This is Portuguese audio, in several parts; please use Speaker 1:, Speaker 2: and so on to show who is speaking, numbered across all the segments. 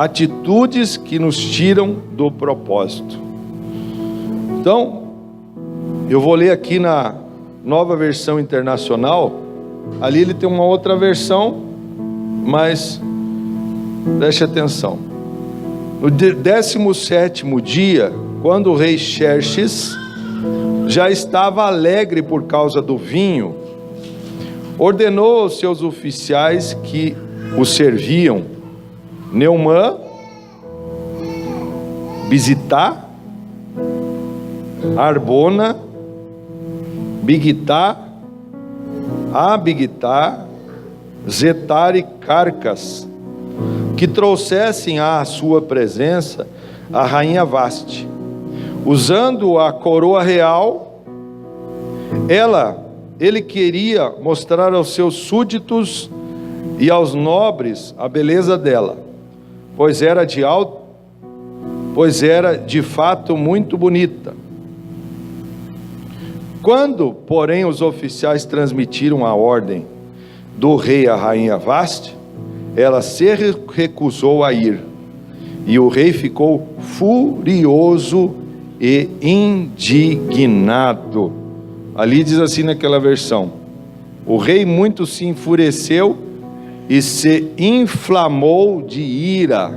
Speaker 1: atitudes que nos tiram do propósito. Então, eu vou ler aqui na Nova Versão Internacional. Ali ele tem uma outra versão, mas preste atenção. No 17º dia, quando o rei Xerxes já estava alegre por causa do vinho, ordenou aos seus oficiais que o serviam, Neumã, Bizitá, Arbona, Bigtá, Abigtá, Zetar e Carcas, que trouxessem à sua presença a rainha Vaste, usando a coroa real. Ele queria mostrar aos seus súditos e aos nobres a beleza dela, pois era de fato muito bonita. Quando, porém, os oficiais transmitiram a ordem do rei à rainha Vaste, ela se recusou a ir, e o rei ficou furioso e indignado. Ali diz assim naquela versão: o rei muito se enfureceu e se inflamou de ira.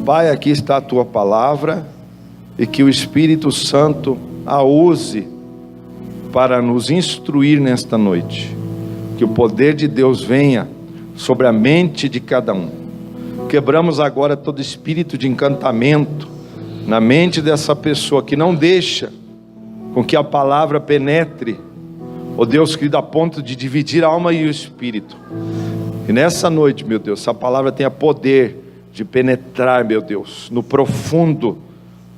Speaker 1: Pai, aqui está a tua palavra, e que o Espírito Santo a use para nos instruir nesta noite. Que o poder de Deus venha sobre a mente de cada um. Quebramos agora todo espírito de encantamento na mente dessa pessoa, que não deixa com que a palavra penetre, ó Deus querido, a ponto de dividir a alma e o espírito. E nessa noite, meu Deus, essa palavra tenha poder de penetrar, meu Deus, no profundo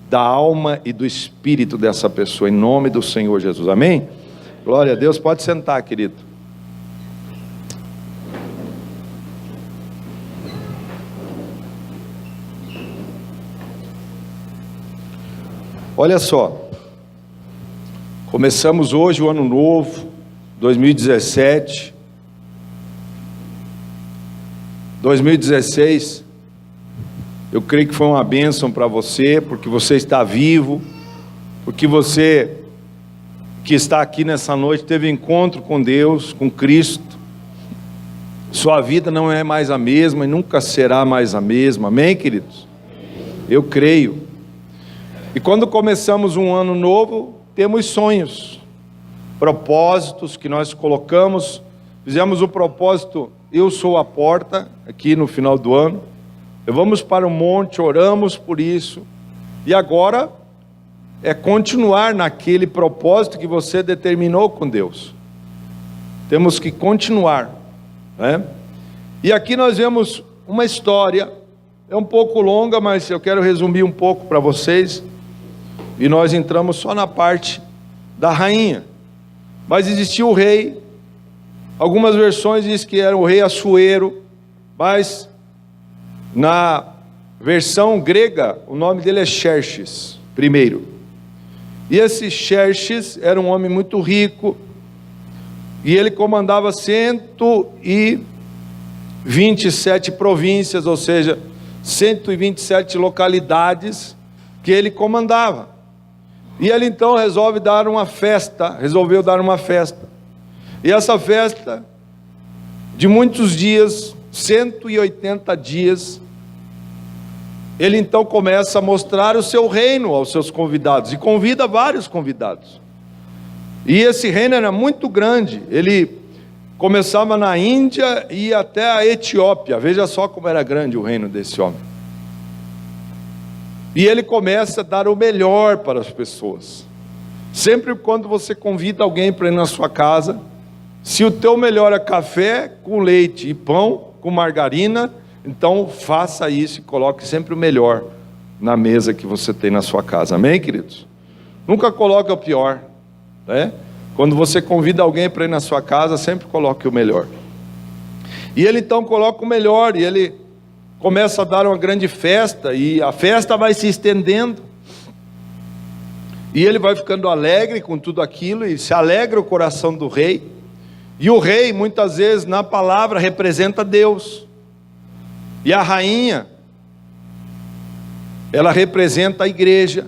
Speaker 1: da alma e do espírito dessa pessoa, em nome do Senhor Jesus, amém? Glória a Deus. Pode sentar, querido. Olha só, começamos hoje o ano novo, 2017, 2016, eu creio que foi uma bênção para você, porque você está vivo, porque você que está aqui nessa noite teve encontro com Deus, com Cristo. Sua vida não é mais a mesma e nunca será mais a mesma, amém, queridos? Eu creio. E quando começamos um ano novo, temos sonhos, propósitos que nós colocamos. Fizemos o propósito, eu sou a porta, aqui no final do ano. Vamos para o monte, oramos por isso, e agora é continuar naquele propósito que você determinou com Deus. Temos que continuar, né? E aqui nós vemos uma história, é um pouco longa, mas eu quero resumir um pouco para vocês, e nós entramos só na parte da rainha. Mas existia o rei, algumas versões dizem que era o rei Assuero, mas na versão grega, o nome dele é Xerxes, primeiro. E esse Xerxes era um homem muito rico, e ele comandava 127 províncias, ou seja, 127 localidades que ele comandava. E ele então resolveu dar uma festa, e essa festa, de muitos dias, 180 dias, ele então começa a mostrar o seu reino aos seus convidados, e convida vários convidados, e esse reino era muito grande. Ele começava na Índia e ia até a Etiópia. Veja só como era grande o reino desse homem. E ele começa a dar o melhor para as pessoas. Sempre quando você convida alguém para ir na sua casa, se o teu melhor é café com leite e pão com margarina, então faça isso e coloque sempre o melhor na mesa que você tem na sua casa, amém, queridos? Nunca coloque o pior, né? Quando você convida alguém para ir na sua casa, sempre coloque o melhor. E ele então coloca o melhor, e ele começa a dar uma grande festa, e a festa vai se estendendo, e ele vai ficando alegre com tudo aquilo, e se alegra o coração do rei. E o rei, muitas vezes, na palavra, representa Deus. E a rainha, ela representa a igreja.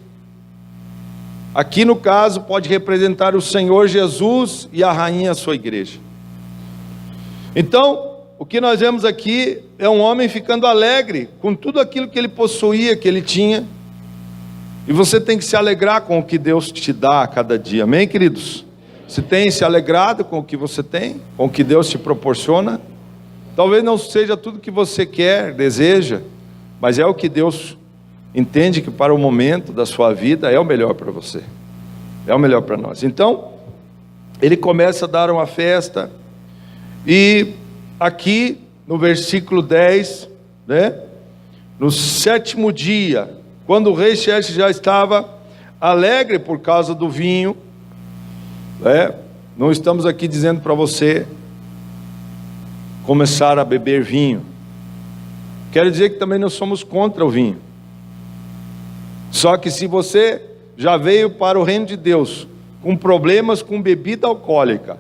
Speaker 1: Aqui no caso pode representar o Senhor Jesus e a rainha, a sua igreja. Então, o que nós vemos aqui é um homem ficando alegre com tudo aquilo que ele possuía, que ele tinha. E você tem que se alegrar com o que Deus te dá a cada dia, amém, queridos? Você tem se alegrado com o que você tem, com o que Deus te proporciona? Talvez não seja tudo que você quer, deseja, mas é o que Deus entende que para o momento da sua vida é o melhor para você, é o melhor para nós. Então, ele começa a dar uma festa, e aqui no versículo 10, né? No 7º dia, quando o rei Xerxes já estava alegre por causa do vinho, né? Não estamos aqui dizendo para você começar a beber vinho. Quero dizer que também não somos contra o vinho. Só que se você já veio para o reino de Deus com problemas com bebida alcoólica,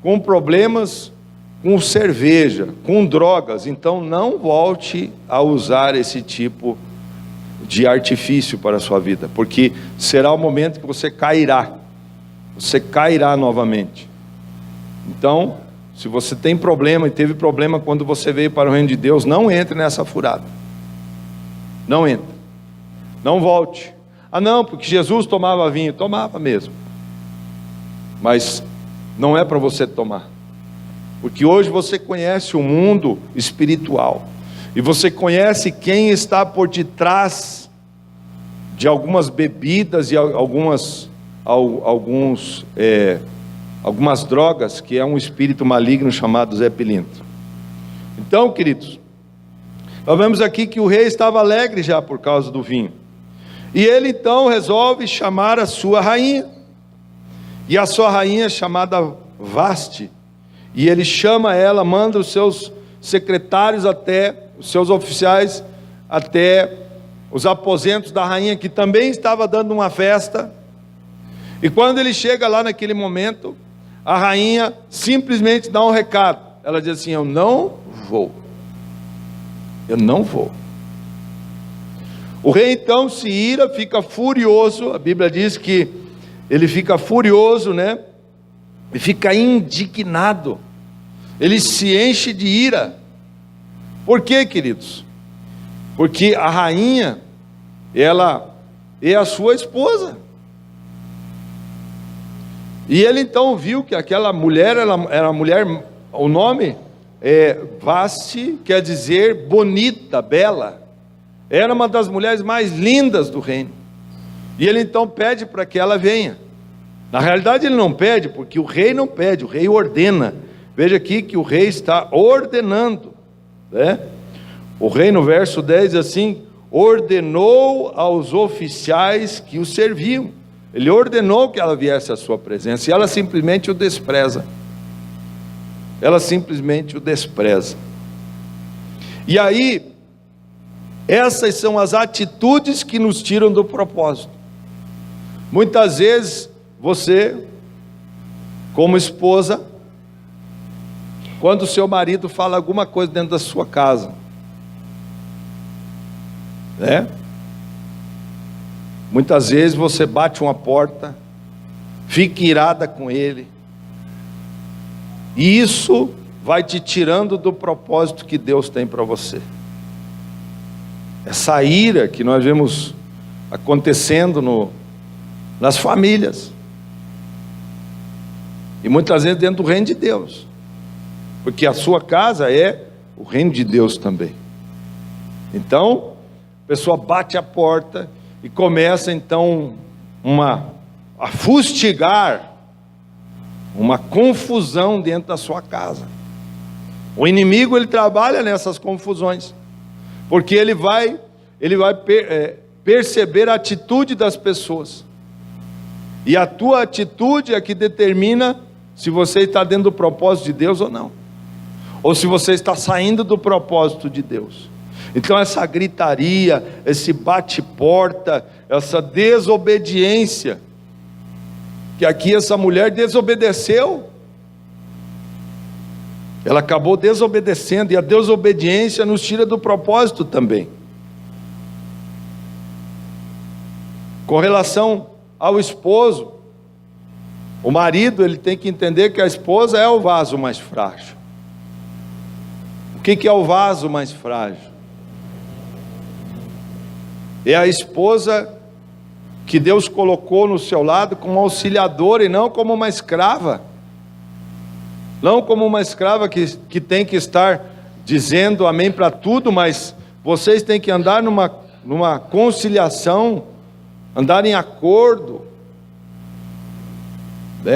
Speaker 1: com problemas com cerveja, com drogas, então não volte a usar esse tipo de artifício para a sua vida, porque será o momento que você cairá novamente. Então, se você tem problema e teve problema quando você veio para o reino de Deus, não entre nessa furada, não entre, não volte. Ah não, porque Jesus tomava vinho, tomava mesmo, mas não é para você tomar, porque hoje você conhece o mundo espiritual, e você conhece quem está por detrás de algumas bebidas e algumas drogas, que é um espírito maligno chamado Zé Pilintra. Então, queridos, nós vemos aqui que o rei estava alegre já por causa do vinho, e ele então resolve chamar a sua rainha, e a sua rainha chamada Vaste, e ele chama ela, manda os seus secretários até, os seus oficiais, até os aposentos da rainha, que também estava dando uma festa. E quando ele chega lá naquele momento, a rainha simplesmente dá um recado. Ela diz assim: eu não vou. O rei então se ira, fica furioso. A Bíblia diz que ele fica furioso, né? E fica indignado. Ele se enche de ira. Por quê, queridos? Porque a rainha, ela é a sua esposa. E ele então viu que aquela mulher, ela era mulher, o nome é Vaste, quer dizer bonita, bela. Era uma das mulheres mais lindas do reino. E ele então pede para que ela venha. Na realidade ele não pede, porque o rei não pede, o rei ordena. Veja aqui que o rei está ordenando, né? O rei no verso 10 diz assim: ordenou aos oficiais que o serviam. Ele ordenou que ela viesse à sua presença, e ela simplesmente o despreza. Ela simplesmente o despreza. E aí, essas são as atitudes que nos tiram do propósito. Muitas vezes, você, como esposa, quando o seu marido fala alguma coisa dentro da sua casa, né? Muitas vezes você bate uma porta, fica irada com ele, e isso vai te tirando do propósito que Deus tem para você. Essa ira que nós vemos acontecendo nas famílias, e muitas vezes dentro do reino de Deus, porque a sua casa é o reino de Deus também. Então, a pessoa bate a porta e começa então a fustigar, uma confusão dentro da sua casa. O inimigo, ele trabalha nessas confusões, porque ele vai perceber a atitude das pessoas, e a tua atitude é que determina se você está dentro do propósito de Deus ou não, ou se você está saindo do propósito de Deus. Então essa gritaria, esse bate-porta, essa desobediência, que aqui essa mulher desobedeceu, Ela acabou desobedecendo, e a desobediência nos tira do propósito também. Com relação ao esposo, o marido, ele tem que entender que a esposa é o vaso mais frágil. O que é o vaso mais frágil? É a esposa que Deus colocou no seu lado como auxiliadora e não como uma escrava. Não como uma escrava que tem que estar dizendo amém para tudo, mas vocês têm que andar numa conciliação, andar em acordo.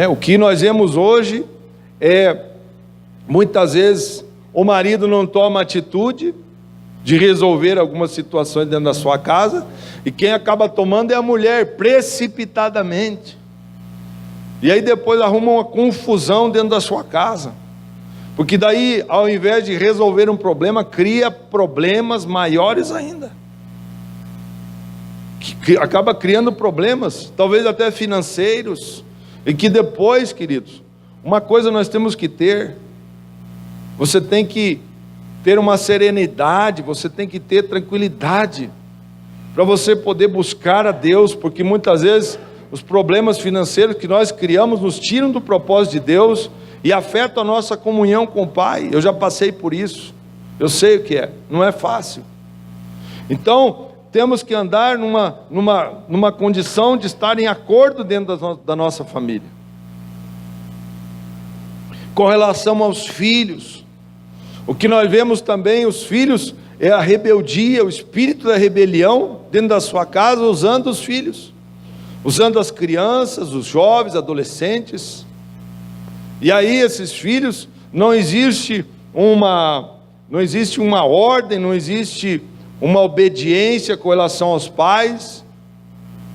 Speaker 1: O que nós vemos hoje é, muitas vezes, o marido não toma atitude de resolver algumas situações dentro da sua casa, e quem acaba tomando é a mulher, precipitadamente. E aí depois arruma uma confusão dentro da sua casa, porque daí, ao invés de resolver um problema, cria problemas maiores ainda, que acaba criando problemas, talvez até financeiros, e que depois, queridos, uma coisa nós temos que ter, você tem que ter uma serenidade, você tem que ter tranquilidade, para você poder buscar a Deus, porque muitas vezes os problemas financeiros que nós criamos nos tiram do propósito de Deus e afetam a nossa comunhão com o Pai. Eu já passei por isso, eu sei o que é, não é fácil. Então temos que andar numa condição de estar em acordo dentro da nossa família. Com relação aos filhos, o que nós vemos também, os filhos, é a rebeldia, o espírito da rebelião dentro da sua casa, usando os filhos, usando as crianças, os jovens, adolescentes. E aí esses filhos, não existe uma ordem, não existe uma obediência com relação aos pais,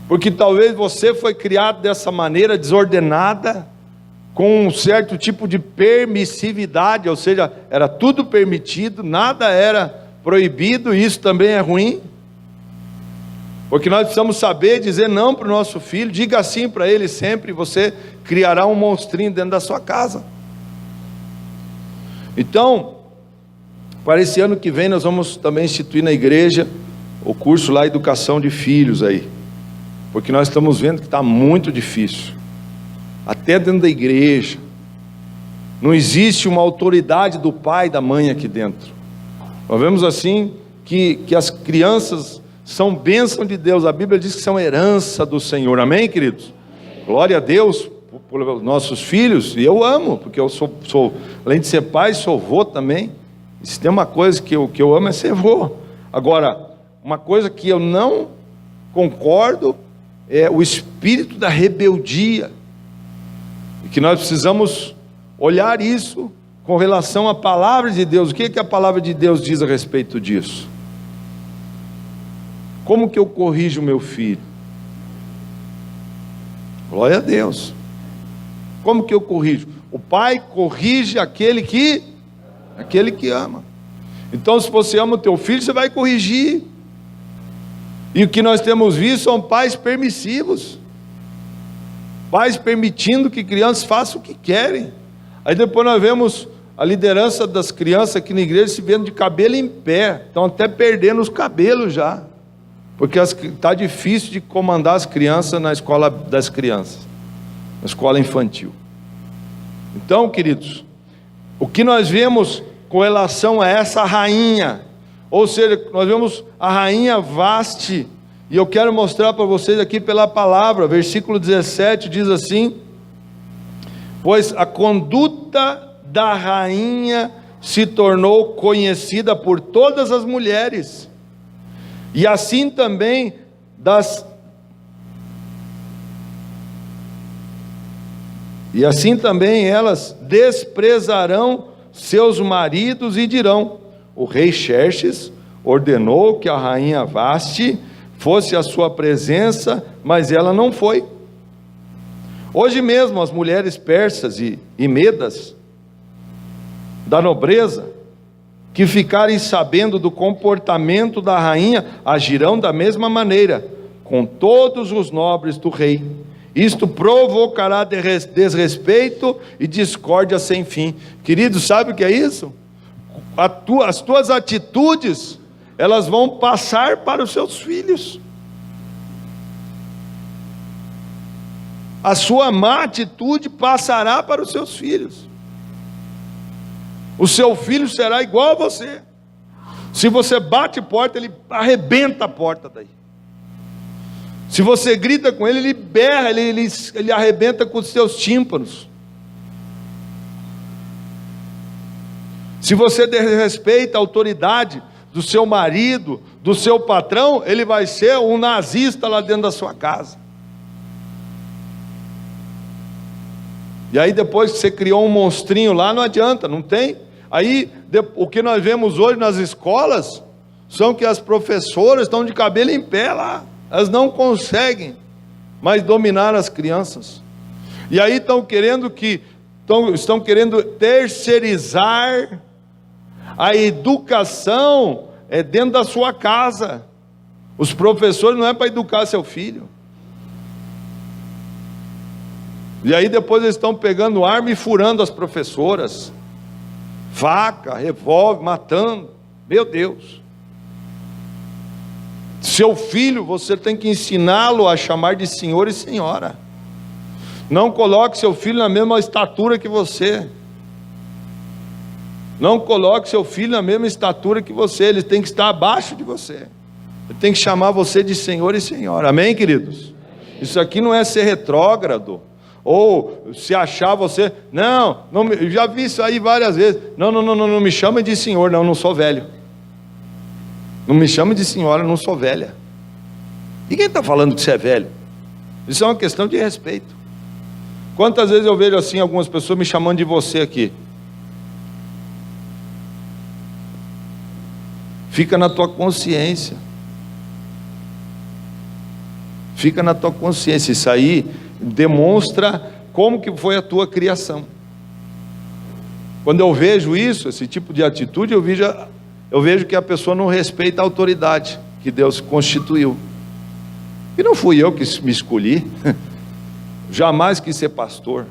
Speaker 1: porque talvez você foi criado dessa maneira desordenada, com um certo tipo de permissividade, ou seja, era tudo permitido, nada era proibido, e isso também é ruim, porque nós precisamos saber dizer não para o nosso filho. Diga sim para ele sempre, você criará um monstrinho dentro da sua casa. Então, para esse ano que vem, nós vamos também instituir na igreja o curso lá, Educação de Filhos aí, porque nós estamos vendo que está muito difícil, até dentro da igreja, não existe uma autoridade do pai e da mãe aqui dentro. Nós vemos assim, que as crianças são bênção de Deus, a Bíblia diz que são herança do Senhor, amém, queridos? Glória a Deus por nossos filhos, e eu amo, porque eu sou além de ser pai, sou vô também. E se tem uma coisa que eu amo é ser vô. Agora, uma coisa que eu não concordo é o espírito da rebeldia, e que nós precisamos olhar isso com relação à palavra de Deus. O que a palavra de Deus diz a respeito disso? Como que eu corrijo o meu filho? Glória a Deus. Como que eu corrijo? O pai corrige aquele que ama. Então, se você ama o teu filho, você vai corrigir. E o que nós temos visto são pais permissivos, pais permitindo que crianças façam o que querem. Aí depois nós vemos a liderança das crianças aqui na igreja se vendo de cabelo em pé, estão até perdendo os cabelos já, porque está difícil de comandar as crianças na escola das crianças, na escola infantil. Então, queridos, o que nós vemos com relação a essa rainha, ou seja, nós vemos a rainha Vaste, e eu quero mostrar para vocês aqui pela palavra, versículo 17 diz assim: pois a conduta da rainha se tornou conhecida por todas as mulheres, e assim também elas desprezarão seus maridos e dirão: o rei Xerxes ordenou que a rainha Vaste fosse à sua presença, mas ela não foi. Hoje mesmo as mulheres persas e medas da nobreza, que ficarem sabendo do comportamento da rainha, agirão da mesma maneira com todos os nobres do rei, Isto provocará desrespeito e discórdia sem fim. Querido, sabe o que é isso? As tuas atitudes, elas vão passar para os seus filhos. A sua má atitude passará para os seus filhos. O seu filho será igual a você. Se você bate porta, ele arrebenta a porta daí. Se você grita com ele, ele berra, ele arrebenta com os seus tímpanos. Se você desrespeita a autoridade do seu marido, do seu patrão, ele vai ser um nazista lá dentro da sua casa. E aí depois que você criou um monstrinho lá, não adianta, não tem. Aí o que nós vemos hoje nas escolas, são que as professoras estão de cabelo em pé lá. Elas não conseguem mais dominar as crianças. E aí estão querendo terceirizar a educação dentro da sua casa. Os professores não é para educar seu filho. E aí depois eles estão pegando arma e furando as professoras. Faca, revólver, matando. Meu Deus. Seu filho, você tem que ensiná-lo a chamar de senhor e senhora. Não coloque seu filho na mesma estatura que você. Não coloque seu filho na mesma estatura que você. Ele tem que estar abaixo de você. Ele tem que chamar você de senhor e senhora. Amém, queridos? Isso aqui não é ser retrógrado. Ou se achar você... Não, já vi isso aí várias vezes. Não me chama de senhor, não sou velho. Não me chame de senhora, não sou velha. Ninguém está falando que você é velho. Isso é uma questão de respeito. Quantas vezes eu vejo assim algumas pessoas me chamando de você aqui? Fica na tua consciência. Fica na tua consciência. Isso aí demonstra como que foi a tua criação. Quando eu vejo isso, esse tipo de atitude, eu vejo que a pessoa não respeita a autoridade que Deus constituiu. E não fui eu que me escolhi. Jamais quis ser pastor.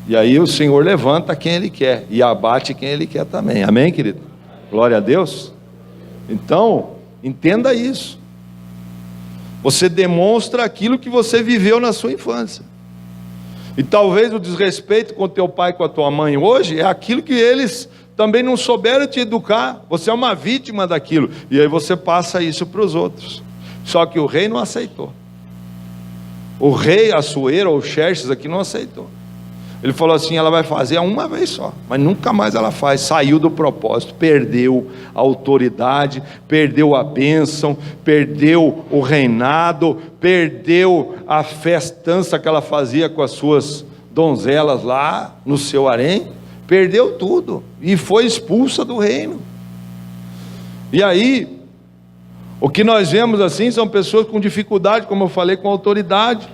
Speaker 1: E aí o Senhor levanta quem Ele quer e abate quem Ele quer também. Amém, querido? Glória a Deus. Então, entenda isso. Você demonstra aquilo que você viveu na sua infância. E talvez o desrespeito com teu pai e com a tua mãe hoje é aquilo que eles também não souberam te educar. Você é uma vítima daquilo. E aí você passa isso para os outros. Só que o rei não aceitou. O rei Assuero, ou Xerxes aqui, não aceitou. Ele falou assim: ela vai fazer uma vez só, mas nunca mais ela faz. Saiu do propósito, perdeu a autoridade, perdeu a bênção, perdeu o reinado, perdeu a festança que ela fazia com as suas donzelas lá no seu harém. Perdeu tudo e foi expulsa do reino. E aí, o que nós vemos assim são pessoas com dificuldade, como eu falei, com autoridade.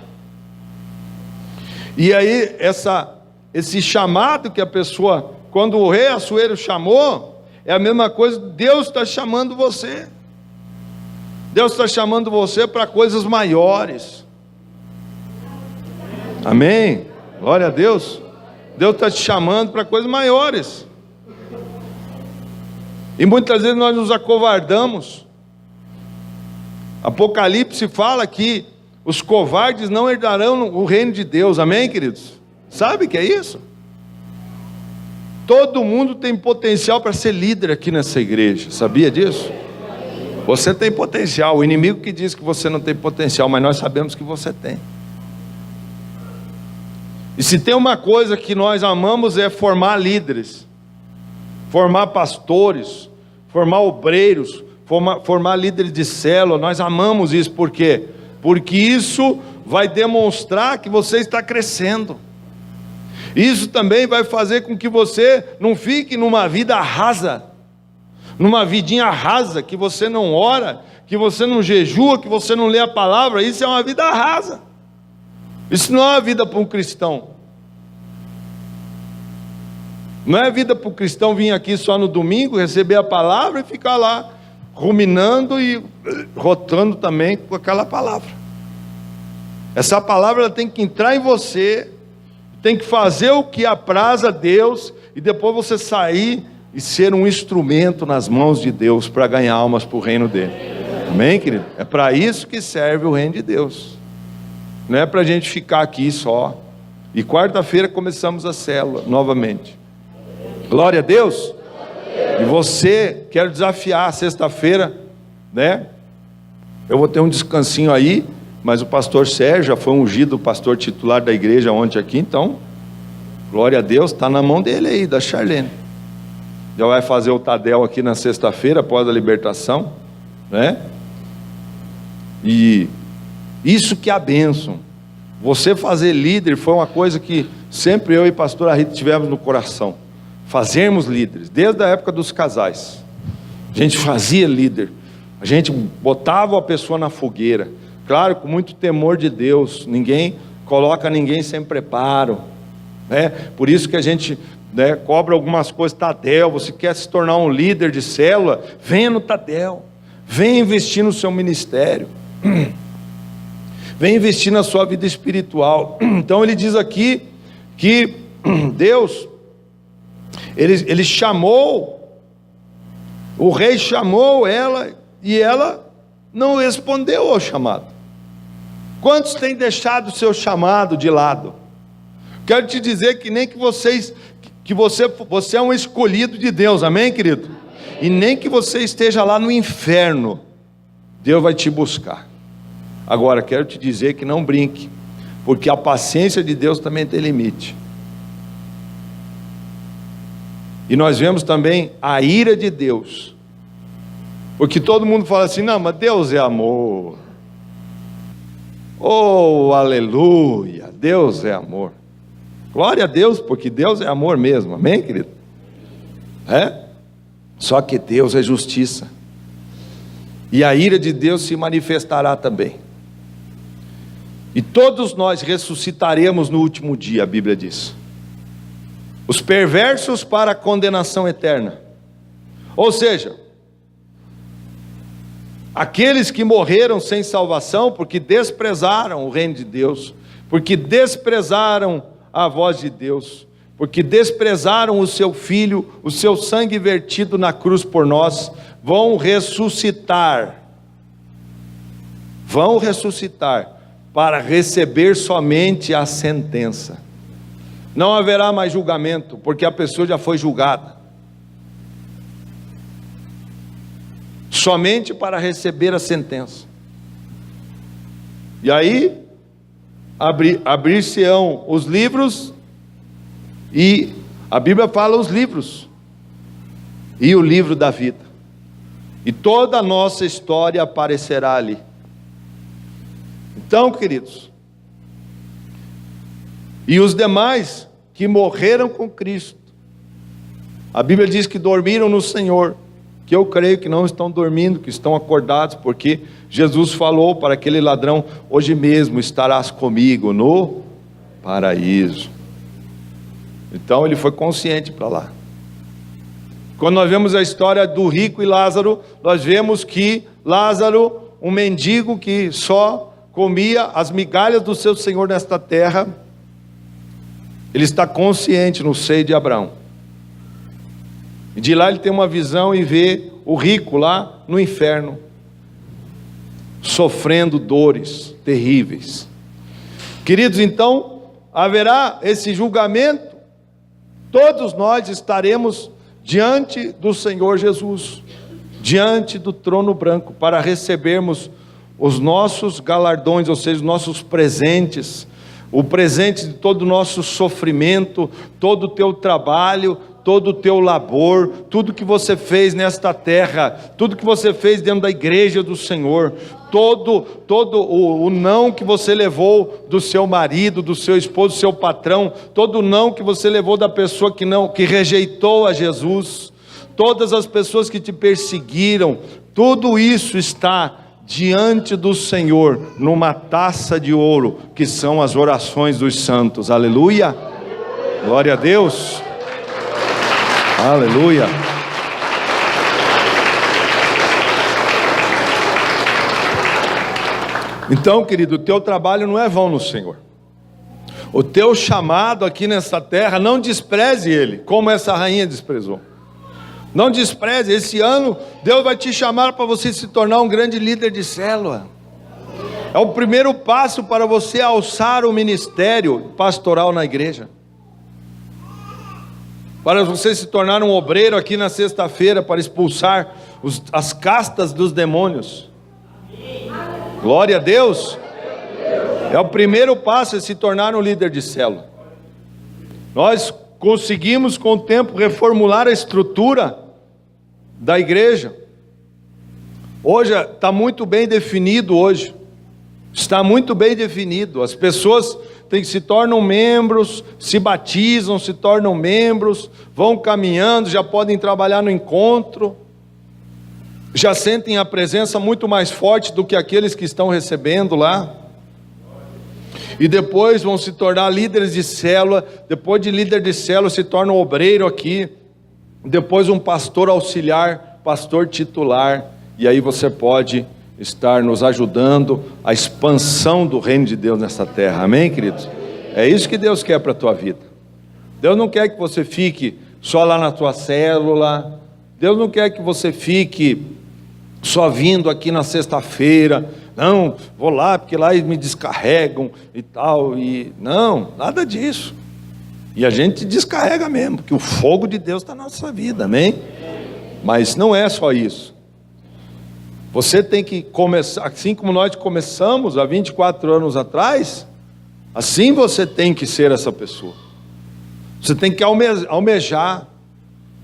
Speaker 1: E aí esse chamado que a pessoa, quando o rei Assuero chamou, é a mesma coisa. Deus está chamando você. Deus está chamando você para coisas maiores. Amém? Glória a Deus. Deus está te chamando para coisas maiores. E muitas vezes nós nos acovardamos. Apocalipse fala que os covardes não herdarão o reino de Deus. Amém, queridos? Sabe o que é isso? Todo mundo tem potencial para ser líder aqui nessa igreja. Sabia disso? Você tem potencial. O inimigo que diz que você não tem potencial, mas nós sabemos que você tem. E se tem uma coisa que nós amamos é formar líderes, formar pastores, formar obreiros, formar líderes de célula. Nós amamos isso. Por quê? Porque isso vai demonstrar que você está crescendo. Isso também vai fazer com que você não fique numa vida rasa, numa vidinha rasa, que você não ora, que você não jejua, que você não lê a palavra. Isso é uma vida rasa. Isso não é uma vida para um cristão. Não é vida para o cristão vir aqui só no domingo, receber a palavra e ficar lá ruminando e rotando também com aquela palavra. Essa palavra ela tem que entrar em você, tem que fazer o que apraz a Deus, e depois você sair e ser um instrumento nas mãos de Deus para ganhar almas para o reino dele. Amém, querido? É para isso que serve o reino de Deus. Não é para a gente ficar aqui só. E quarta-feira começamos a célula novamente. Glória a Deus. E você, quero desafiar, sexta-feira, né? Eu vou ter um descansinho aí, mas o pastor Sérgio já foi ungido, o pastor titular da igreja ontem aqui, então, glória a Deus, está na mão dele aí, da Charlene. Já vai fazer o Tadel aqui na sexta-feira, após a libertação, né? E isso que é a bênção. Você fazer líder foi uma coisa que sempre eu e pastor Rita tivemos no coração. Fazermos líderes, desde a época dos casais. A gente fazia líder. A gente botava a pessoa na fogueira. Claro, com muito temor de Deus. Ninguém coloca ninguém sem preparo, né? Por isso que a gente, né, cobra algumas coisas. Tadel, você quer se tornar um líder de célula? Venha no Tadel. Venha investir no seu ministério. Vem investir na sua vida espiritual. Então ele diz aqui que Deus, ele chamou, o rei chamou ela e ela não respondeu ao chamado. Quantos têm deixado o seu chamado de lado? Quero te dizer que nem que você é um escolhido de Deus, amém, querido? E nem que você esteja lá no inferno, Deus vai te buscar. Agora, quero te dizer que não brinque, porque a paciência de Deus também tem limite. E nós vemos também a ira de Deus, porque todo mundo fala assim: não, mas Deus é amor. Oh, aleluia, Deus é amor. Glória a Deus, porque Deus é amor mesmo, amém, querido? Só que Deus é justiça, e a ira de Deus se manifestará também. E todos nós ressuscitaremos no último dia, a Bíblia diz. Os perversos para a condenação eterna. Ou seja, aqueles que morreram sem salvação, porque desprezaram o reino de Deus, porque desprezaram a voz de Deus, porque desprezaram o seu Filho, o seu sangue vertido na cruz por nós, vão ressuscitar para receber somente a sentença. Não haverá mais julgamento, porque a pessoa já foi julgada. Somente para receber a sentença. E aí, abrir-se-ão os livros, e a Bíblia fala os livros, e o livro da vida. E toda a nossa história aparecerá ali. Então, queridos, e os demais que morreram com Cristo, a Bíblia diz que dormiram no Senhor, que eu creio que não estão dormindo, que estão acordados, porque Jesus falou para aquele ladrão: hoje mesmo estarás comigo no paraíso. Então ele foi consciente para lá. Quando nós vemos a história do rico e Lázaro, nós vemos que Lázaro, um mendigo que só comia as migalhas do seu Senhor nesta terra, ele está consciente no seio de Abraão. E de lá ele tem uma visão e vê o rico lá no inferno, sofrendo dores terríveis. Queridos, então haverá esse julgamento. Todos nós estaremos diante do Senhor Jesus, diante do trono branco, para recebermos os nossos galardões, ou seja, os nossos presentes, o presente de todo o nosso sofrimento, todo o teu trabalho, todo o teu labor, tudo que você fez nesta terra, tudo que você fez dentro da igreja do Senhor, todo o não que você levou do seu marido, do seu esposo, do seu patrão, todo o não que você levou da pessoa que rejeitou a Jesus, todas as pessoas que te perseguiram, tudo isso está diante do Senhor, numa taça de ouro, que são as orações dos santos. Aleluia, glória a Deus, aleluia. Então, querido, o teu trabalho não é vão no Senhor. O teu chamado aqui nessa terra, não despreze ele, como essa rainha desprezou. Não despreze. Esse ano Deus vai te chamar para você se tornar um grande líder de célula. É o primeiro passo para você alçar o ministério pastoral na igreja, para você se tornar um obreiro aqui na sexta-feira, para expulsar as castas dos demônios. Glória a Deus. É o primeiro passo, é se tornar um líder de célula. Nós conseguimos com o tempo reformular a estrutura da igreja. Hoje está muito bem definido hoje. Está muito bem definido. As pessoas se tornam membros, se batizam, se tornam membros, vão caminhando, já podem trabalhar no encontro, já sentem a presença muito mais forte do que aqueles que estão recebendo lá. E depois vão se tornar líderes de célula. Depois de líder de célula se torna um obreiro aqui, depois um pastor auxiliar, pastor titular. E aí você pode estar nos ajudando a expansão do reino de Deus nessa terra. Amém, queridos? É isso que Deus quer para a tua vida. Deus não quer que você fique só lá na tua célula. Deus não quer que você fique só vindo aqui na sexta-feira. Não, vou lá porque lá eles me descarregam e tal. E não, nada disso. E a gente descarrega mesmo, porque o fogo de Deus está na nossa vida, amém? Mas não é só isso. Você tem que começar, assim como nós começamos há 24 anos atrás, assim você tem que ser essa pessoa. Você tem que almejar.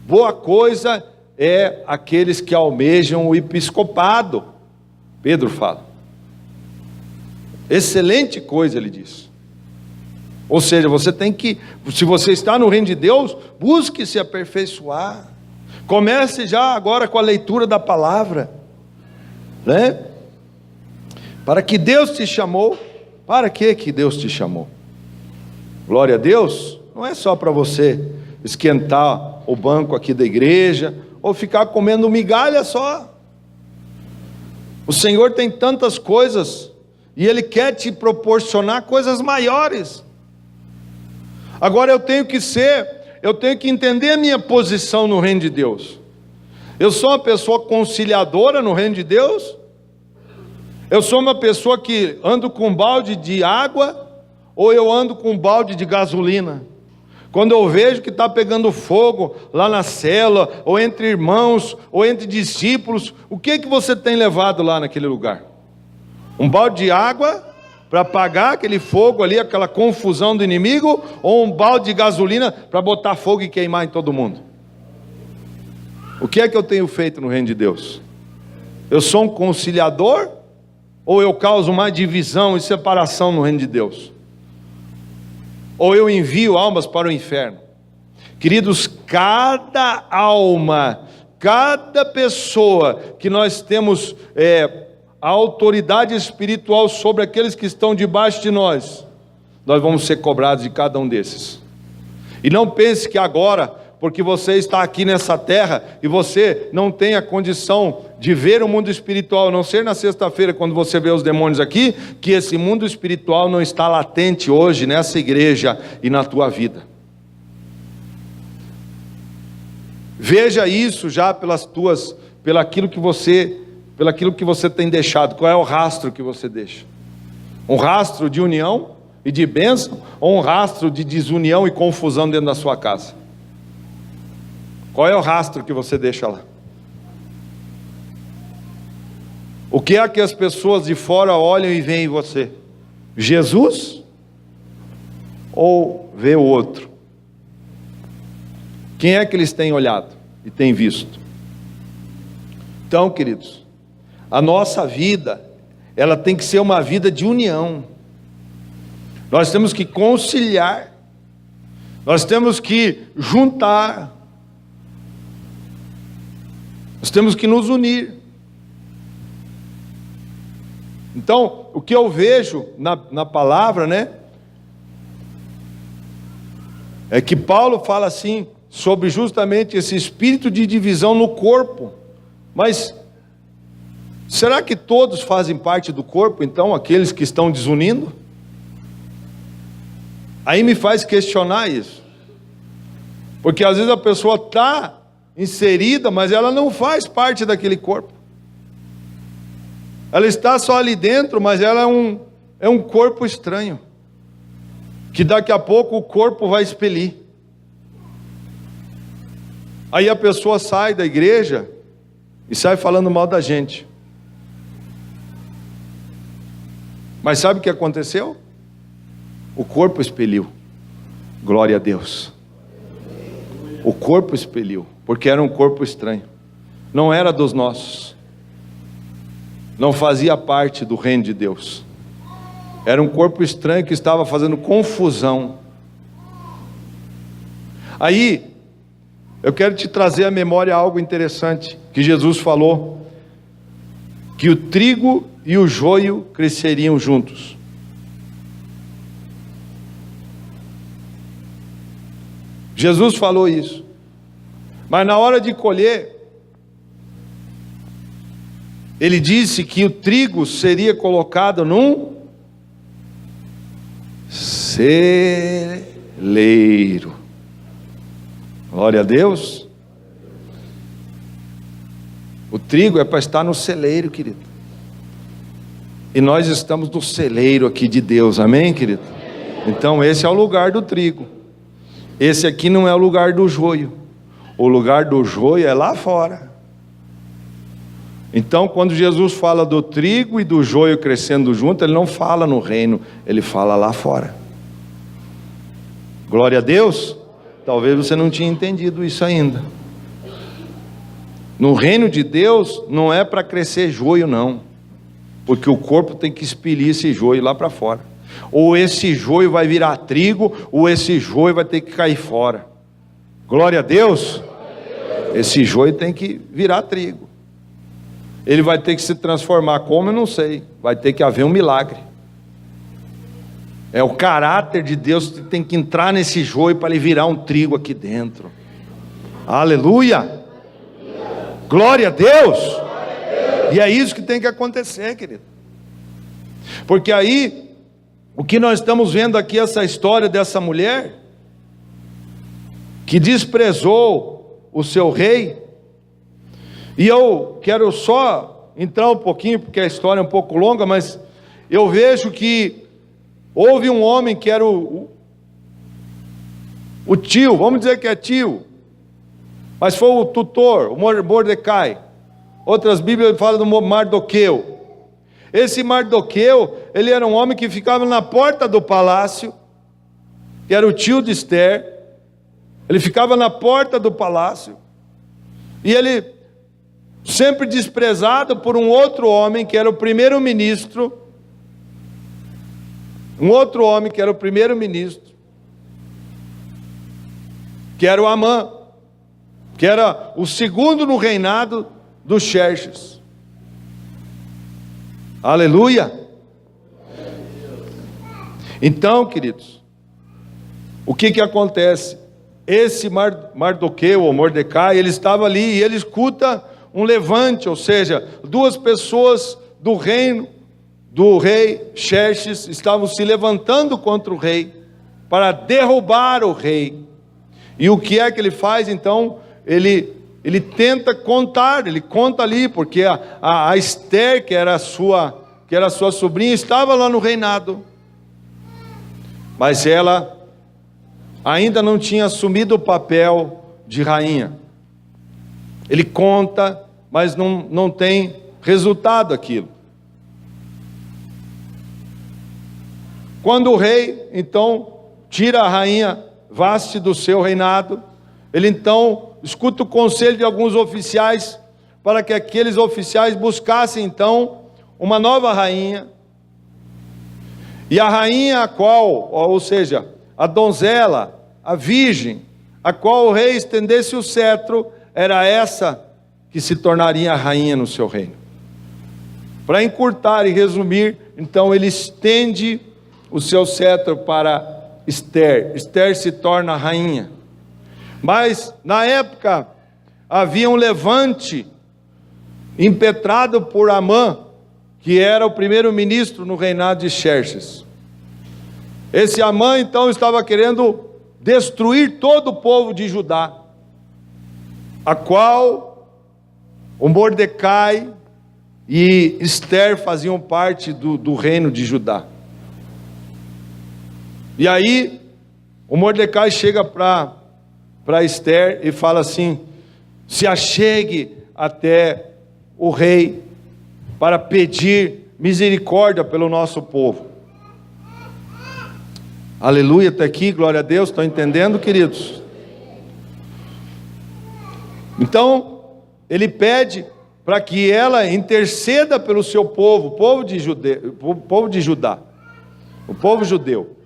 Speaker 1: Boa coisa é aqueles que almejam o episcopado. Pedro fala. Excelente coisa, ele diz. Ou seja, você tem que, se você está no reino de Deus, busque se aperfeiçoar. Comece já agora com a leitura da palavra, né? Para que Deus te chamou. Para que Deus te chamou? Glória a Deus. Não é só para você esquentar o banco aqui da igreja, ou ficar comendo migalha só. O Senhor tem tantas coisas, e Ele quer te proporcionar coisas maiores. Agora eu tenho que entender a minha posição no reino de Deus. Eu sou uma pessoa conciliadora no reino de Deus? Eu sou uma pessoa que ando com um balde de água, ou eu ando com um balde de gasolina? Quando eu vejo que está pegando fogo lá na célula, ou entre irmãos, ou entre discípulos, o que você tem levado lá naquele lugar? Um balde de água para apagar aquele fogo ali, aquela confusão do inimigo, ou um balde de gasolina para botar fogo e queimar em todo mundo? O que é que eu tenho feito no reino de Deus? Eu sou um conciliador, ou eu causo mais divisão e separação no reino de Deus? Ou eu envio almas para o inferno? Queridos, cada alma, cada pessoa que nós temos a autoridade espiritual sobre aqueles que estão debaixo de nós vamos ser cobrados de cada um desses. E não pense que agora, porque você está aqui nessa terra e você não tem a condição de ver o mundo espiritual, a não ser na sexta-feira quando você vê os demônios aqui, que esse mundo espiritual não está latente hoje nessa igreja e na tua vida. Veja isso já pelo aquilo que você tem deixado. Qual é o rastro que você deixa? Um rastro de união e de bênção, ou um rastro de desunião e confusão dentro da sua casa? Qual é o rastro que você deixa lá? O que é que as pessoas de fora olham e veem em você? Jesus? Ou vê o outro? Quem é que eles têm olhado e têm visto? Então, queridos, a nossa vida, ela tem que ser uma vida de união. Nós temos que conciliar, nós temos que juntar, nós temos que nos unir. Então, o que eu vejo na palavra, né, é que Paulo fala assim, sobre justamente esse espírito de divisão no corpo. Mas Será que todos fazem parte do corpo, então, aqueles que estão desunindo? Aí me faz questionar isso. Porque às vezes a pessoa está inserida, mas ela não faz parte daquele corpo. Ela está só ali dentro, mas ela é um corpo estranho, que daqui a pouco o corpo vai expelir. Aí a pessoa sai da igreja e sai falando mal da gente. Mas sabe o que aconteceu? O corpo expeliu. Glória a Deus. O corpo expeliu, porque era um corpo estranho. Não era dos nossos. Não fazia parte do reino de Deus. Era um corpo estranho que estava fazendo confusão. Aí, eu quero te trazer à memória algo interessante, que Jesus falou, que o trigo e o joio cresceriam juntos. Jesus falou isso. Mas na hora de colher, ele disse que o trigo seria colocado num celeiro. Glória a Deus. O trigo é para estar no celeiro, querido. E nós estamos no celeiro aqui de Deus, amém, querido? Então esse é o lugar do trigo. Esse aqui não é o lugar do joio. O lugar do joio é lá fora. Então quando Jesus fala do trigo e do joio crescendo junto, ele não fala no reino, ele fala lá fora. Glória a Deus. Talvez você não tinha entendido isso ainda. No reino de Deus não é para crescer joio não, porque o corpo tem que expelir esse joio lá para fora. Ou esse joio vai virar trigo, ou esse joio vai ter que cair fora. Glória a Deus. Esse joio tem que virar trigo. Ele vai ter que se transformar como? Eu não sei. Vai ter que haver um milagre. É o caráter de Deus que tem que entrar nesse joio para ele virar um trigo aqui dentro. Aleluia. Glória a Deus. E é isso que tem que acontecer, querido. Porque aí, o que nós estamos vendo aqui, essa história dessa mulher, que desprezou o seu rei, e eu quero só entrar um pouquinho, porque a história é um pouco longa, mas eu vejo que houve um homem que era o tio, vamos dizer que é tio, mas foi o tutor, o Mordecai. Outras Bíblias falam do Mardoqueu. Esse Mardoqueu, ele era um homem que ficava na porta do palácio, que era o tio de Esther. Ele ficava na porta do palácio, e ele, sempre desprezado por um outro homem, que era o primeiro-ministro, que era o Amã, que era o segundo no reinado dos Xerxes. Aleluia. Então, queridos, o que acontece? Esse Mardoqueu, ou Mordecai, ele estava ali e ele escuta um levante, ou seja, duas pessoas do reino do rei Xerxes estavam se levantando contra o rei, para derrubar o rei. E o que é que ele faz então? Ele tenta contar, ele conta ali, porque a Esther, que era a sua sobrinha, estava lá no reinado, mas ela ainda não tinha assumido o papel de rainha. Ele conta, mas não tem resultado aquilo. Quando o rei então tira a rainha Vaste do seu reinado, ele então escuta o conselho de alguns oficiais, para que aqueles oficiais buscassem então uma nova rainha. E a rainha a qual, ou seja, a donzela, a virgem, a qual o rei estendesse o cetro, era essa que se tornaria a rainha no seu reino. Para encurtar e resumir, então ele estende o seu cetro para Esther. Esther se torna rainha. Mas na época havia um levante impetrado por Amã, que era o primeiro-ministro no reinado de Xerxes. Esse Amã então estava querendo destruir todo o povo de Judá, a qual o Mordecai e Ester faziam parte do reino de Judá. E aí o Mordecai chega para Ester e fala assim: se achegue até o rei para pedir misericórdia pelo nosso povo. Aleluia, está aqui, glória a Deus, estão entendendo, queridos? Então, ele pede para que ela interceda pelo seu povo, o povo de Judá, o povo judeu.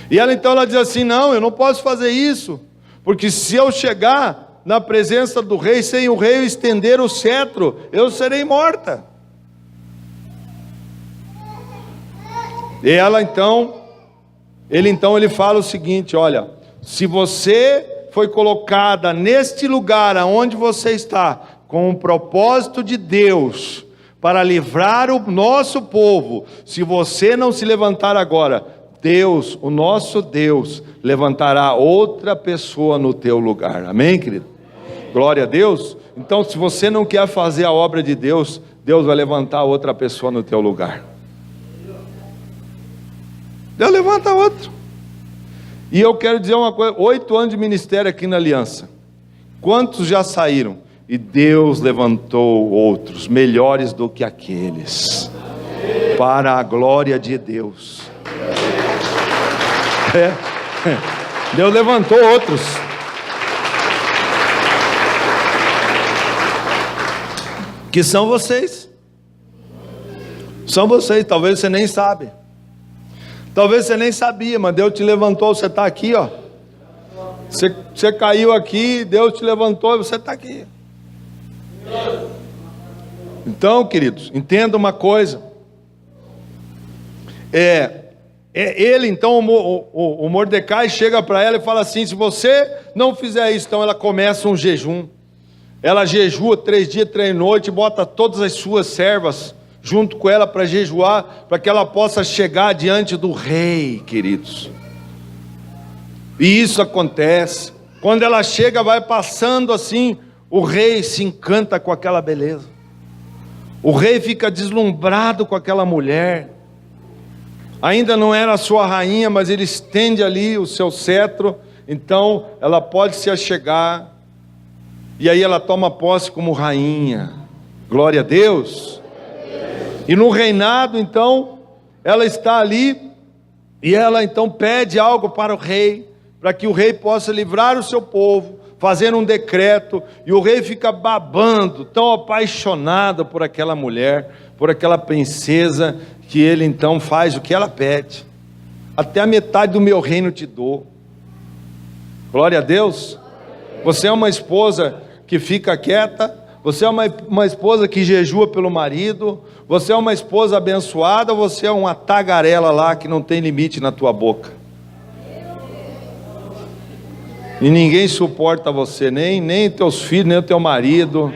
Speaker 1: E ela então ela diz assim: não, eu não posso fazer isso, porque se eu chegar na presença do rei, sem o rei estender o cetro, eu serei morta. E ele fala o seguinte: olha, se você foi colocada neste lugar aonde você está, com o propósito de Deus, para livrar o nosso povo, se você não se levantar agora, Deus, o nosso Deus, levantará outra pessoa no teu lugar. Amém, querido? Glória a Deus. Então, se você não quer fazer a obra de Deus, Deus vai levantar outra pessoa no teu lugar. Deus levanta outro. E eu quero dizer uma coisa: 8 anos de ministério aqui na Aliança, quantos já saíram? E Deus levantou outros, melhores do que aqueles, para a glória de Deus. Deus levantou outros. Que são vocês. São vocês, talvez você nem sabe. Talvez você nem sabia, mas Deus te levantou, você está aqui, ó. Você caiu aqui, Deus te levantou e você está aqui. Então, queridos, entenda uma coisa. Ele então, o Mordecai chega para ela e fala assim: se você não fizer isso, então ela começa um jejum. Ela jejua 3 dias, 3 noites, bota todas as suas servas junto com ela para jejuar, para que ela possa chegar diante do rei, queridos. E isso acontece. Quando ela chega, vai passando assim, o rei se encanta com aquela beleza. O rei fica deslumbrado com aquela mulher. Ainda não era a sua rainha, mas ele estende ali o seu cetro, então ela pode se achegar, e aí ela toma posse como rainha. Glória a Deus. E no reinado, então, ela está ali, e ela então pede algo para o rei, para que o rei possa livrar o seu povo, fazer um decreto, e o rei fica babando, tão apaixonado por aquela mulher, por aquela princesa, que ele então faz o que ela pede: até a metade do meu reino te dou. Glória a Deus. Você é uma esposa que fica quieta, você é uma esposa que jejua pelo marido, você é uma esposa abençoada, ou você é uma tagarela lá que não tem limite na tua boca? E ninguém suporta você, nem teus filhos, nem o teu marido.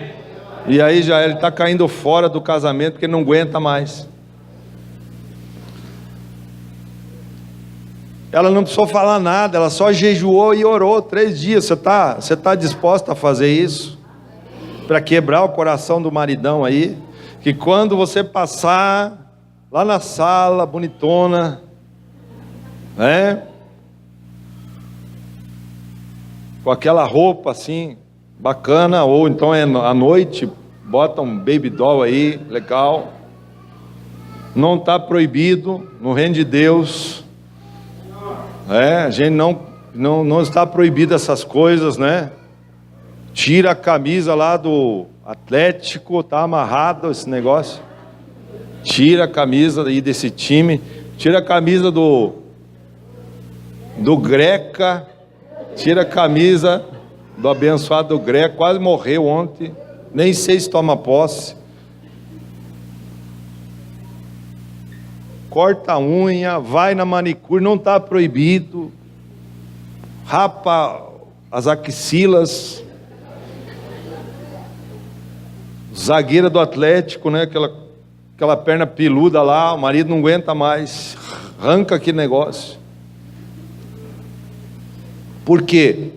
Speaker 1: E aí já ele está caindo fora do casamento porque não aguenta mais. Ela não precisou falar nada, ela só jejuou e orou 3 dias. Você tá disposta a fazer isso? Para quebrar o coração do maridão aí? Que quando você passar lá na sala, bonitona, né? Com aquela roupa assim, bacana, ou então à noite, bota um baby doll aí, legal. Não está proibido no reino de Deus. A gente não está proibido essas coisas, né? Tira a camisa lá do Atlético, tá amarrado esse negócio. Tira a camisa aí desse time, tira a camisa do Greca, tira a camisa do abençoado Greca, quase morreu ontem, nem sei se toma posse. Corta a unha, vai na manicure, não está proibido. Rapa as axilas. zagueira do Atlético, né? Aquela perna peluda lá, o marido não aguenta mais, arranca aquele negócio. Por quê?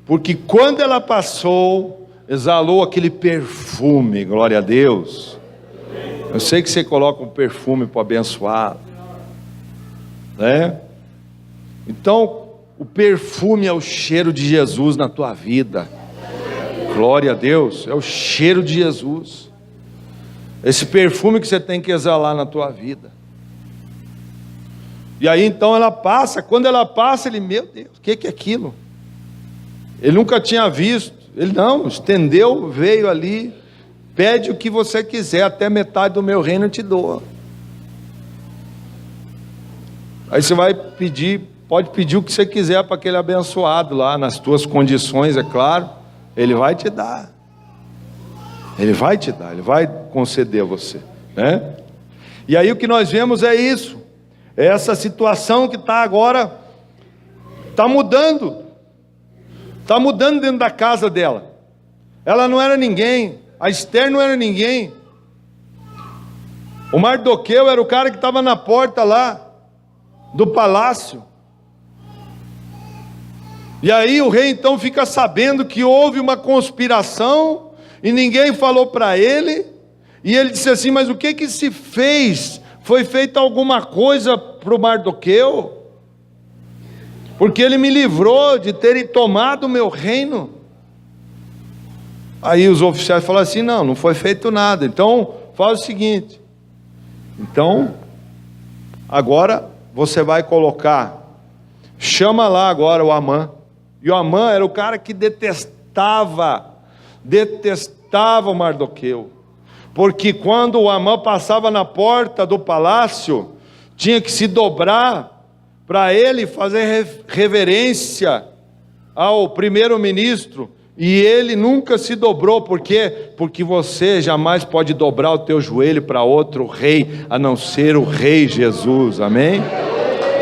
Speaker 1: Porque quando ela passou, exalou aquele perfume, glória a Deus. Eu sei que você coloca um perfume para abençoar, né? Então, o perfume é o cheiro de Jesus na tua vida. Glória a Deus, é o cheiro de Jesus. Esse perfume que você tem que exalar na tua vida. E aí então ela passa, quando ela passa, ele, meu Deus, o que é aquilo? Ele nunca tinha visto, ele não, estendeu, veio ali, pede o que você quiser, até metade do meu reino eu te dou. Aí você vai pedir, pode pedir o que você quiser para aquele abençoado lá, nas tuas condições, é claro, ele vai te dar. Ele vai te dar, ele vai conceder a você, né? E aí o que nós vemos é isso, é essa situação que está agora, está mudando dentro da casa dela. Ela não era ninguém, a Esther não era ninguém, o Mardoqueu era o cara que estava na porta lá, do palácio. E aí o rei então fica sabendo que houve uma conspiração, e ninguém falou para ele, e ele disse assim, mas o que se fez? Foi feita alguma coisa para o Mardoqueu? Porque ele me livrou de terem tomado o meu reino. Aí os oficiais falaram assim, não foi feito nada, então faz o seguinte, então, agora você vai colocar, chama lá agora o Amã, e o Amã era o cara que detestava o Mardoqueu, porque quando o Amã passava na porta do palácio, tinha que se dobrar para ele fazer reverência ao primeiro-ministro, e ele nunca se dobrou. Por quê? Porque você jamais pode dobrar o teu joelho para outro rei, a não ser o rei Jesus, amém?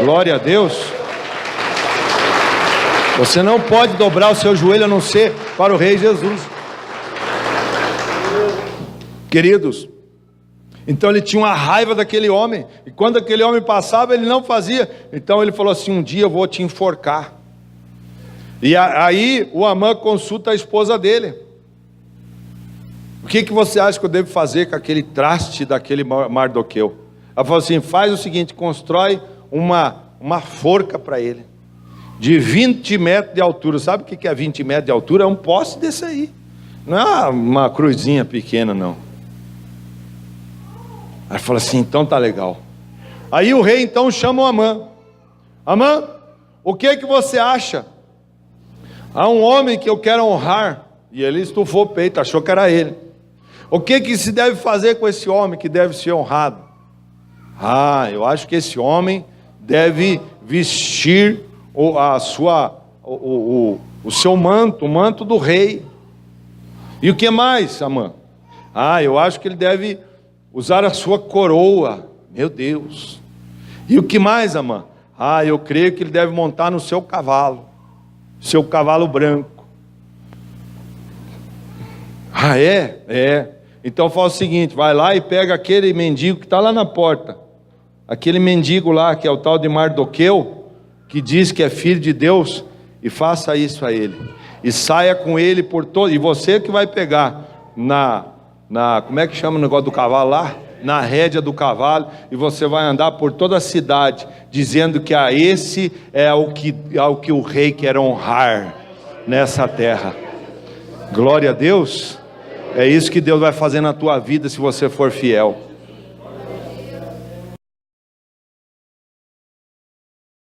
Speaker 1: Glória a Deus. Você não pode dobrar o seu joelho a não ser para o rei Jesus. Queridos, então ele tinha uma raiva daquele homem, e quando aquele homem passava, ele não fazia. Então ele falou assim, um dia eu vou te enforcar. E aí o Amã consulta a esposa dele, o que você acha que eu devo fazer com aquele traste daquele Mardoqueu? Ela falou assim, faz o seguinte, constrói uma forca para ele, de 20 metros de altura. Sabe o que é 20 metros de altura? É um poste desse aí, não é uma cruzinha pequena não. Ela falou assim, então tá legal. Aí o rei então chama o Amã, Amã, o que você acha? Há um homem que eu quero honrar. E ele estufou o peito, achou que era ele. O que se deve fazer com esse homem que deve ser honrado? Eu acho que esse homem deve vestir o seu manto, o manto do rei. E o que mais, Amã? Eu acho que ele deve usar a sua coroa. Meu Deus. E o que mais, Amã? Eu creio que ele deve montar no seu cavalo branco. Então faz o seguinte, vai lá e pega aquele mendigo que está lá na porta, aquele mendigo lá, que é o tal de Mardoqueu, que diz que é filho de Deus, e faça isso a ele, e saia com ele por todo, e você que vai pegar como é que chama o negócio do cavalo lá? Na rédea do cavalo, e você vai andar por toda a cidade, dizendo que esse é o que o rei quer honrar nessa terra. Glória a Deus. É isso que Deus vai fazer na tua vida se você for fiel.